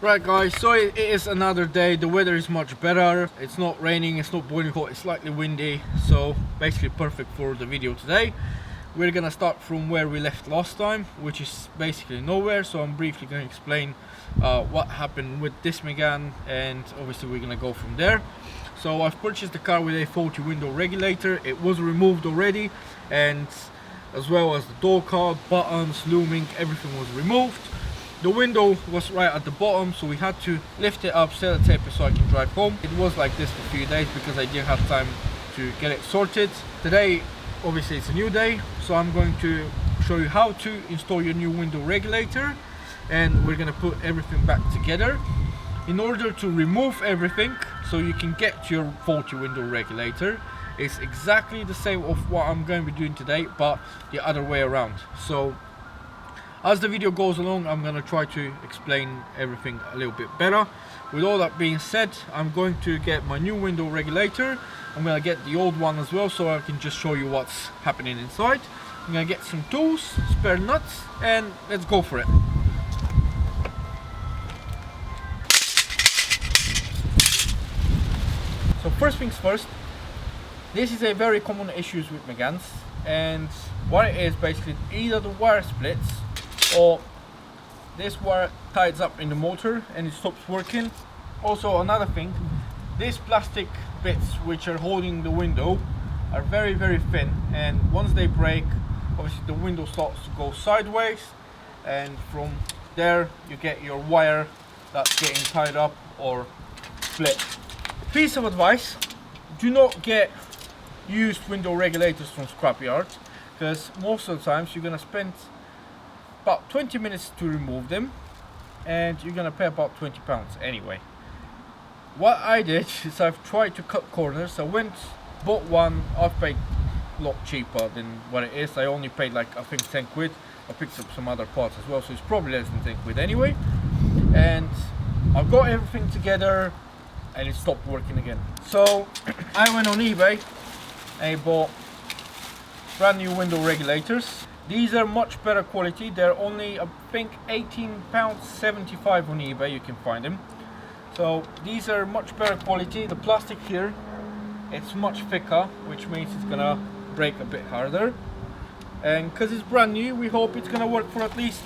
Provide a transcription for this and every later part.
Right guys, so it is another day. The weather is much better. It's not raining, it's not boiling hot, it's slightly windy. So basically perfect for the video today. We're gonna start from where we left last time, which is basically nowhere. So I'm briefly gonna explain what happened with this Megane, and obviously we're gonna go from there. So I've purchased the car with a faulty window regulator. It was removed already, and as well as the door card, buttons, looming, everything was removed. The window was right at the bottom, so we had to lift it up, sellotape it so I can drive home. It was like this for a few days because I didn't have time to get it sorted. Today, obviously it's a new day, so I'm going to show you how to install your new window regulator, and we're gonna put everything back together. In order to remove everything, so you can get your faulty window regulator, it's exactly the same of what I'm going to be doing today, but the other way around. So as the video goes along, I'm going to try to explain everything a little bit better. With all that being said, I'm going to get my new window regulator. I'm going to get the old one as well, so I can just show you what's happening inside. I'm going to get some tools, spare nuts, and let's go for it. So first things first, this is a very common issue with Meganes, and what it is basically either the wire splits or this wire ties up in the motor and it stops working. Also another thing, these plastic bits which are holding the window are very thin, and once they break, obviously the window starts to go sideways, and from there you get your wire that's getting tied up or split. Piece of advice: do not get used window regulators from scrapyard, because most of the times you're gonna spend about 20 minutes to remove them and you're gonna pay about £20 anyway. What I did is I've tried to cut corners. I went, bought one. I've paid a lot cheaper than what it is. I only paid like, I think, 10 quid. I picked up some other parts as well, so it's probably less than 10 quid anyway. And I've got everything together and it stopped working again. So I went on eBay and I bought brand new window regulators. These are much better quality. They're only, I think, £18.75 on eBay. You can find them. So these are much better quality. The plastic here, it's much thicker, which means it's gonna break a bit harder. And because it's brand new, we hope it's gonna work for at least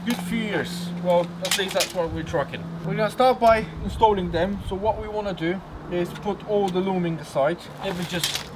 a good few years. Well, at least that's what we're trucking. We're gonna start by installing them. So what we want to do is put all the looming aside. Let me just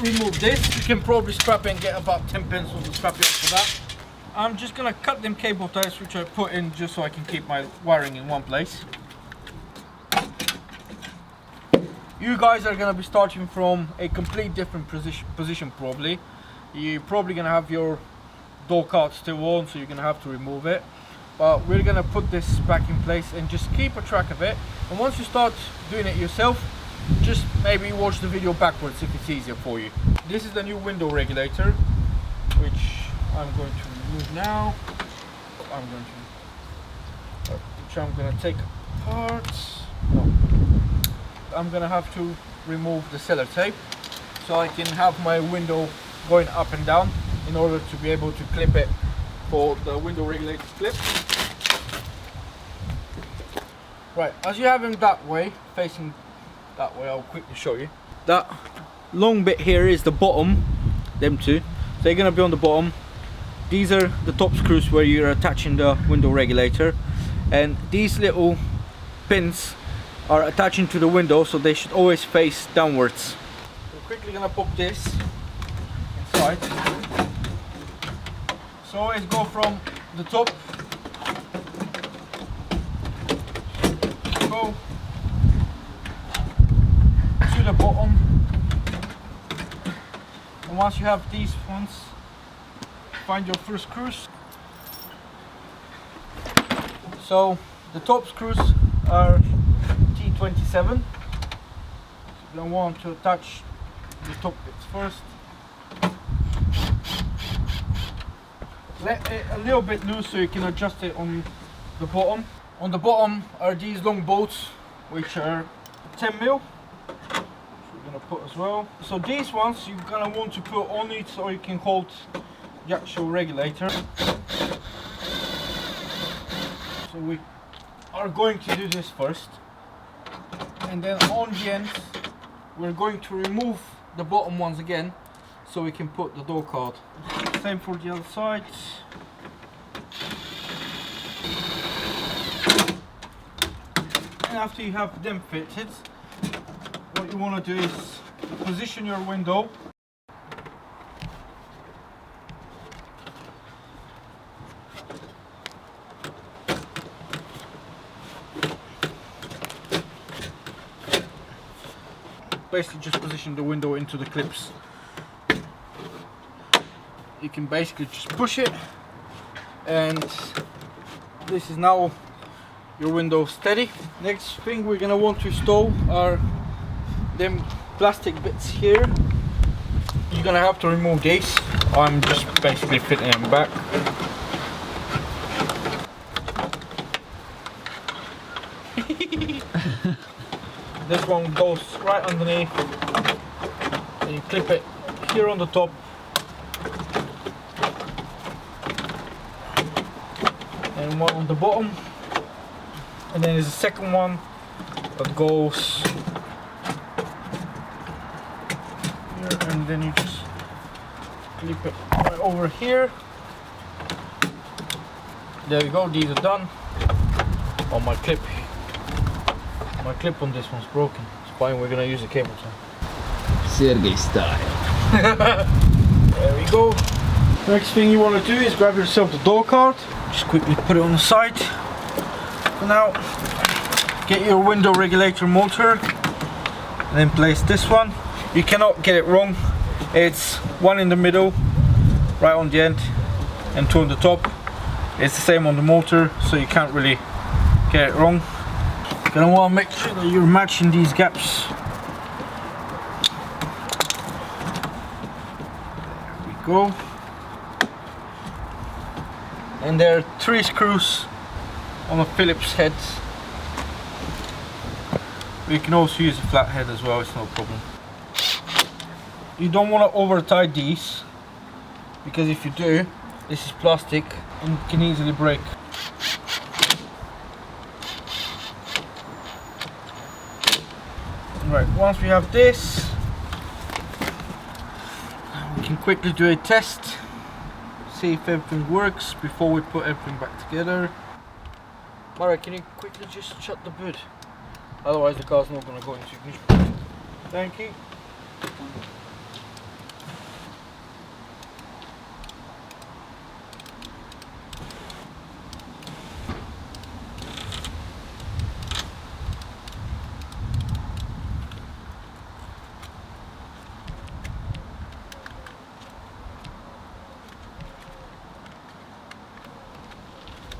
remove this. You can probably scrap it and get about 10 pence on the scrapyard for that. I'm just gonna cut them cable ties which I put in just so I can keep my wiring in one place. You guys are gonna be starting from a complete different position probably. You're probably gonna have your door card still on, so you're gonna have to remove it. But we're gonna put this back in place and just keep a track of it. And once you start doing it yourself, just maybe watch the video backwards if it's easier for you. This is the new window regulator, which I'm going to remove now. I'm going to take apart. No. I'm going to have to remove the sellotape so I can have my window going up and down in order to be able to clip it for the window regulator clip. Right, as you have them that way, facing that way, I'll quickly show you. That long bit here is the bottom, them two. So they're gonna be on the bottom. These are the top screws where you're attaching the window regulator, and these little pins are attaching to the window, so they should always face downwards. We're quickly gonna pop this inside. So always go from the top, go to the bottom, and once you have these ones, find your first screws. So the top screws are T27. So you're going to want to attach the top bits first. Let it a little bit loose so you can adjust it on the bottom. On the bottom are these long bolts, which are 10mm. We're gonna put as well. So these ones you're gonna want to put on it so you can hold the actual regulator. So we are going to do this first, and then on the end we're going to remove the bottom ones again so we can put the door card. Same for the other side. And after you have them fitted, what you want to do is position your window. Basically just position the window into the clips. You can basically just push it, and this is now your window steady. Next thing we're gonna want to install are them plastic bits here. You're gonna have to remove these. I'm just basically fitting them back. This one goes right underneath, and you clip it here on the top, and one on the bottom, and then there's a second one that goes here, and then you just clip it right over here. There you go, these are done. Oh, my clip on this one's broken. It's fine, we're gonna use a cable tie. Sergey style. There we go. Next thing you want to do is grab yourself the door card. Just quickly put it on the side. For now, get your window regulator motor, and then place this one. You cannot get it wrong. It's one in the middle, right on the end, and two on the top. It's the same on the motor, so you can't really get it wrong. You're gonna want to make sure that you're matching these gaps. There we go. And there are 3 screws on a Phillips head. You can also use a flat head as well, it's no problem. You don't want to over tie these, because if you do, this is plastic and it can easily break. Right, once we have this, we can quickly do a test, see if everything works before we put everything back together. Mara, can you quickly just shut the boot? Otherwise the car's not going to go into ignition. Thank you.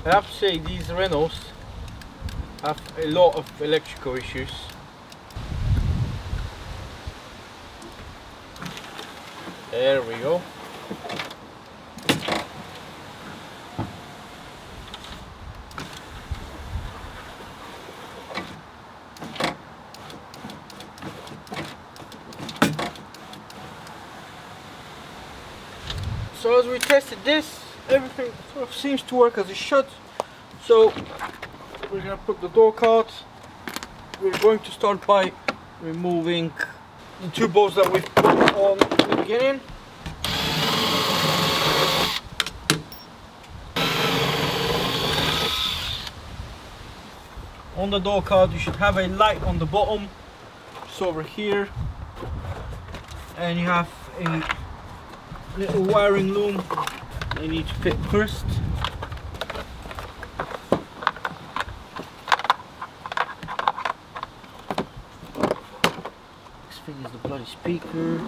I have to say, these Renaults have a lot of electrical issues. There we go. So as we tested this, everything sort of seems to work as it should. So we're going to put the door card. We're going to start by removing the 2 bolts that we've put on in the beginning. On the door card you should have a light on the bottom, just over here, and you have a little wiring loom I need to fit first. This thing is the bloody speaker.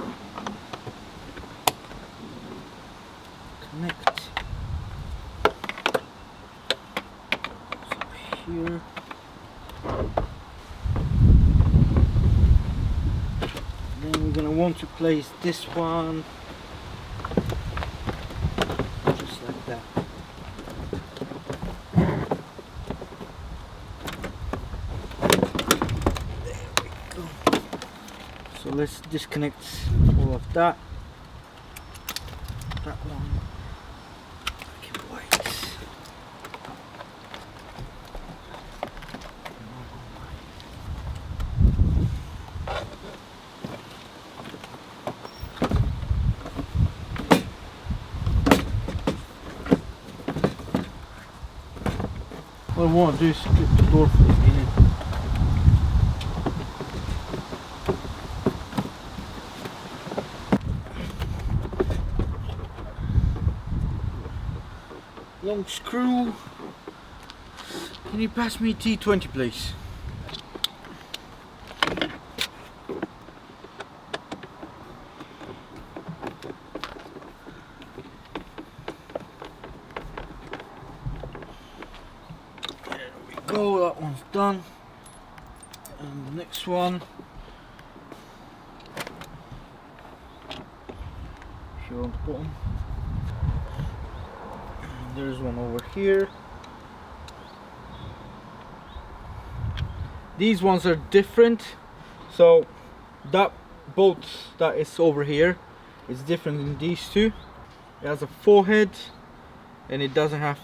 Connect. It's up here. Then we're gonna want to place this one. So let's disconnect all of that. That one. Okay, white. What I want to do is clip the door for this in. Long screw. Can you pass me T20 please? There we go, that one's done. And the next one. Here on the bottom. And there's one over here. These ones are different, so that bolt that is over here is different than these two. It has a forehead and it doesn't have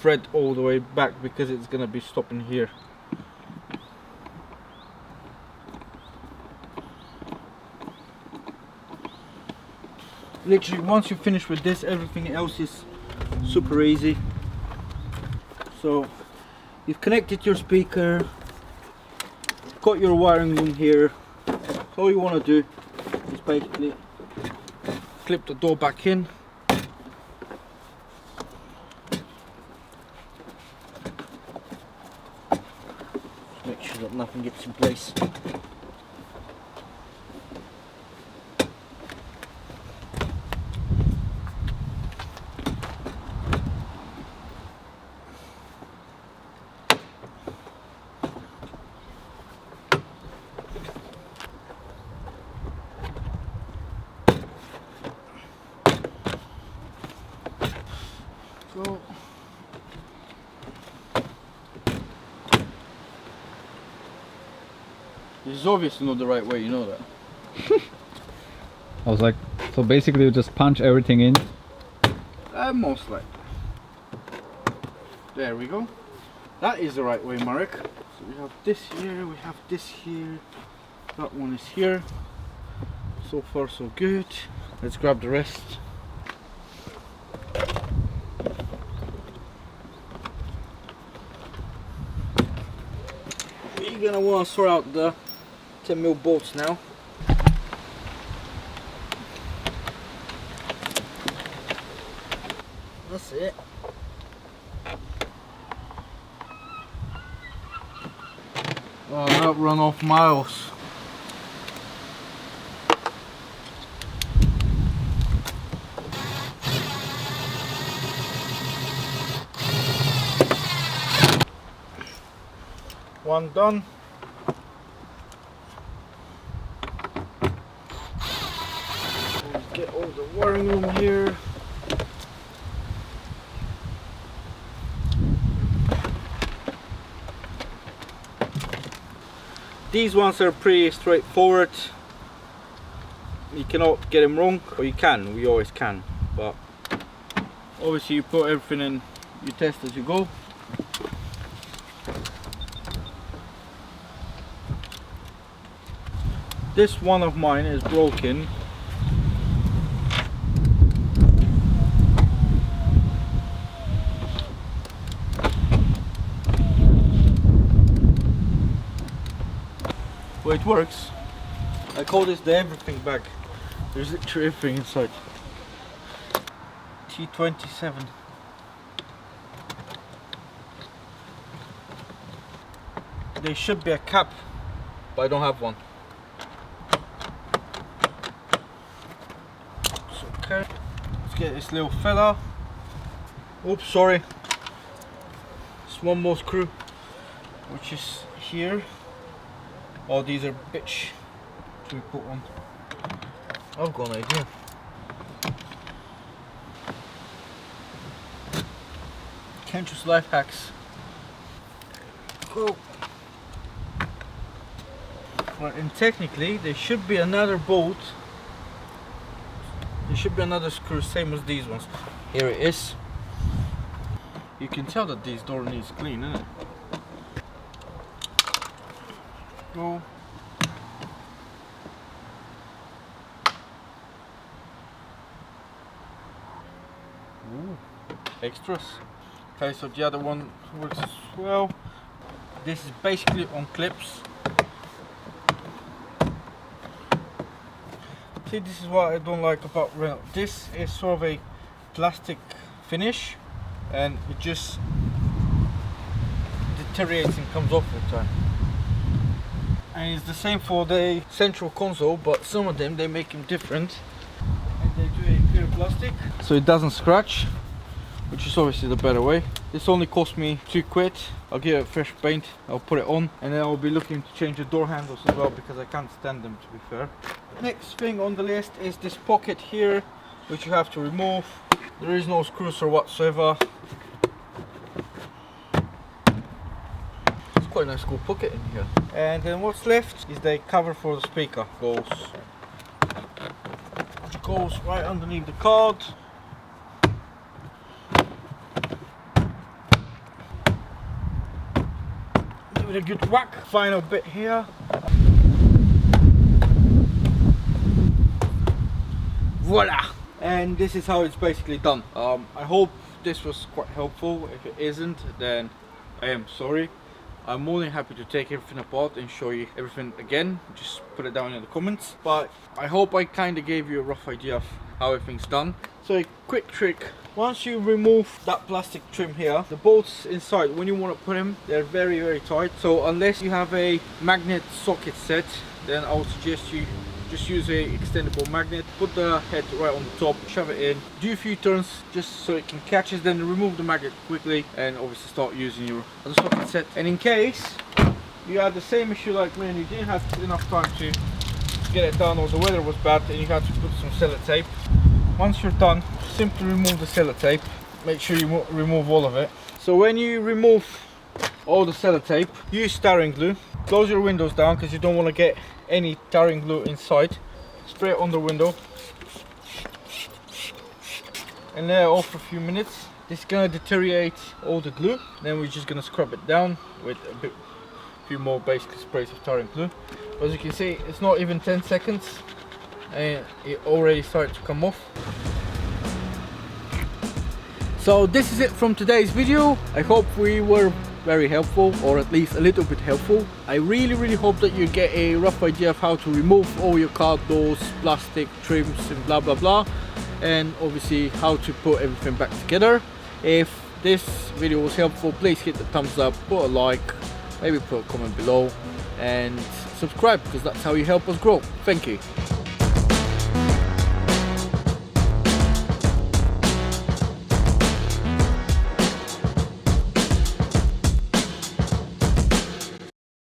thread all the way back because it's gonna be stopping here. Literally once you finish with this, everything else is super easy. So you've connected your speaker, got your wiring loom here. So all you want to do is basically clip the door back in. Just make sure that nothing gets in place. So this is obviously not the right way, you know that. I was like, so basically you just punch everything in? Most likely. There we go. That is the right way, Marek. So we have this here, we have this here. That one is here. So far so good. Let's grab the rest. You're gonna want to sort out the 10mm bolts now. That's it. Oh, that run off miles. One done. Get all the wiring room here. These ones are pretty straightforward. You cannot get them wrong, or you can, we always can, but obviously you put everything in, you test as you go. This one of mine is broken. Well, it works. I call this the everything bag. There's literally everything inside. T27. There should be a cap, but I don't have one. It's okay. Let's get this little fella. Oops, sorry. It's one more screw, which is here. Oh, these are bitch. Should we put one? I've got an idea. Kencho's life hacks. Go. Right, and technically there should be another bolt. There should be another screw, same as these ones. Here it is. You can tell that this door needs clean, isn't it? Go. Ooh, extras. Okay, so the other one works as well. This is basically on clips. See, this is what I don't like about Renault. This is sort of a plastic finish, and it just deteriorates and comes off all the time. And it's the same for the central console, but some of them they make them different, and they do a clear plastic so it doesn't scratch, which is obviously the better way. This only cost me £2. I'll get a fresh paint, I'll put it on, and then I'll be looking to change the door handles as well, because I can't stand them, to be fair. Next thing on the list is this pocket here, which you have to remove. There is no screws or whatsoever. It's quite a nice cool pocket in here. And then what's left is the cover for the speaker. Goes right underneath the card. Give it a good whack. Final bit here. Voila! And this is how it's basically done. I hope this was quite helpful. If it isn't, then I am sorry. I'm more than happy to take everything apart and show you everything again. Just put it down in the comments. But I hope I kind of gave you a rough idea of how everything's done. So a quick trick. Once you remove that plastic trim here, the bolts inside, when you want to put them, they're very, very tight. So unless you have a magnet socket set, then I would suggest you just use a extendable magnet, put the head right on the top, shove it in, do a few turns just so it can catch it, then remove the magnet quickly and obviously start using your other socket set. And in case you had the same issue like me and you didn't have enough time to get it done, or the weather was bad and you had to put some sellotape, once you're done, simply remove the sellotape. Make sure you remove all of it. So when you remove all the sellotape, use tarring glue. Close your windows down because you don't want to get any tarring glue inside. Spray it on the window and let it off for a few minutes. This is going to deteriorate all the glue. Then we're just going to scrub it down with a few more basic sprays of tarring glue. As you can see, it's not even 10 seconds and it already started to come off. So this is it from today's video. I hope we were very helpful, or at least a little bit helpful. I really hope that you get a rough idea of how to remove all your car doors, plastic trims and blah blah blah, and obviously how to put everything back together. If this video was helpful, please hit the thumbs up, put a like, maybe put a comment below and subscribe, because that's how you help us grow. Thank you.